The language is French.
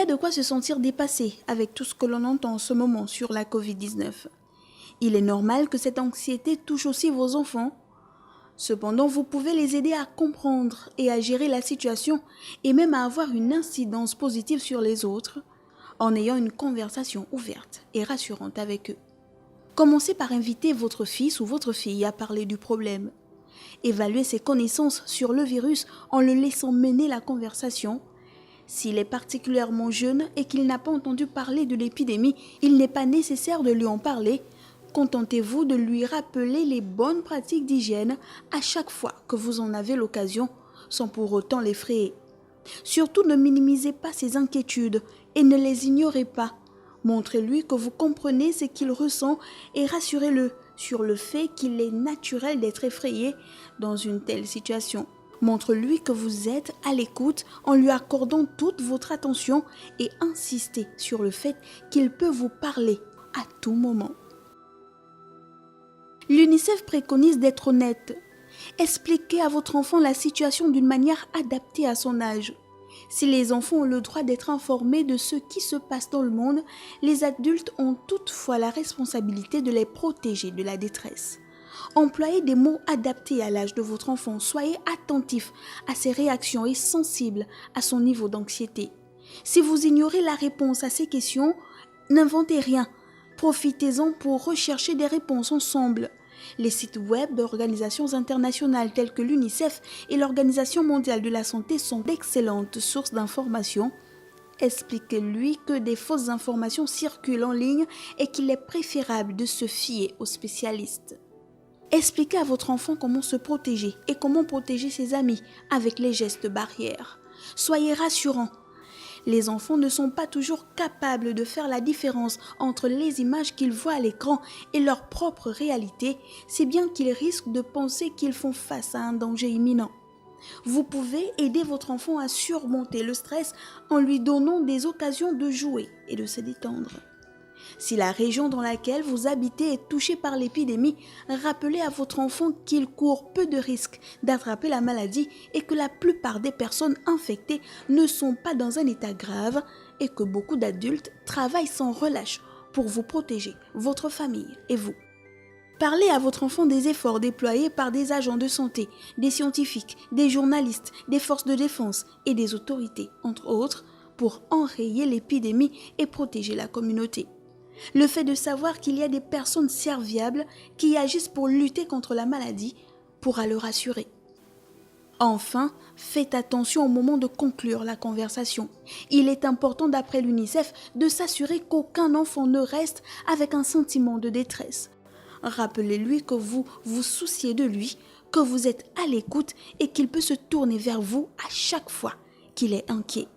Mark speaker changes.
Speaker 1: a de quoi se sentir dépassé avec tout ce que l'on entend en ce moment sur la Covid-19. Il est normal que cette anxiété touche aussi vos enfants. Cependant, vous pouvez les aider à comprendre et à gérer la situation et même à avoir une incidence positive sur les autres en ayant une conversation ouverte et rassurante avec eux. Commencez par inviter votre fils ou votre fille à parler du problème. Évaluez ses connaissances sur le virus en le laissant mener la conversation. S'il est particulièrement jeune et qu'il n'a pas entendu parler de l'épidémie, il n'est pas nécessaire de lui en parler. Contentez-vous de lui rappeler les bonnes pratiques d'hygiène à chaque fois que vous en avez l'occasion, sans pour autant l'effrayer. Surtout ne minimisez pas ses inquiétudes et ne les ignorez pas. Montrez-lui que vous comprenez ce qu'il ressent et rassurez-le sur le fait qu'il est naturel d'être effrayé dans une telle situation. Montre-lui que vous êtes à l'écoute en lui accordant toute votre attention et insistez sur le fait qu'il peut vous parler à tout moment. L'UNICEF préconise d'être honnête. Expliquez à votre enfant la situation d'une manière adaptée à son âge. Si les enfants ont le droit d'être informés de ce qui se passe dans le monde, les adultes ont toutefois la responsabilité de les protéger de la détresse. Employez des mots adaptés à l'âge de votre enfant. Soyez attentif à ses réactions et sensible à son niveau d'anxiété. Si vous ignorez la réponse à ces questions, n'inventez rien. Profitez-en pour rechercher des réponses ensemble. Les sites web d'organisations internationales telles que l'UNICEF et l'Organisation mondiale de la santé sont d'excellentes sources d'informations. Expliquez-lui que des fausses informations circulent en ligne et qu'il est préférable de se fier aux spécialistes. Expliquez à votre enfant comment se protéger et comment protéger ses amis avec les gestes barrières. Soyez rassurant. Les enfants ne sont pas toujours capables de faire la différence entre les images qu'ils voient à l'écran et leur propre réalité, si bien qu'ils risquent de penser qu'ils font face à un danger imminent. Vous pouvez aider votre enfant à surmonter le stress en lui donnant des occasions de jouer et de se détendre. Si la région dans laquelle vous habitez est touchée par l'épidémie, rappelez à votre enfant qu'il court peu de risques d'attraper la maladie et que la plupart des personnes infectées ne sont pas dans un état grave et que beaucoup d'adultes travaillent sans relâche pour vous protéger, votre famille et vous. Parlez à votre enfant des efforts déployés par des agents de santé, des scientifiques, des journalistes, des forces de défense et des autorités, entre autres, pour enrayer l'épidémie et protéger la communauté. Le fait de savoir qu'il y a des personnes serviables qui agissent pour lutter contre la maladie pourra le rassurer. Enfin, faites attention au moment de conclure la conversation. Il est important d'après l'UNICEF de s'assurer qu'aucun enfant ne reste avec un sentiment de détresse. Rappelez-lui que vous vous souciez de lui, que vous êtes à l'écoute et qu'il peut se tourner vers vous à chaque fois qu'il est inquiet.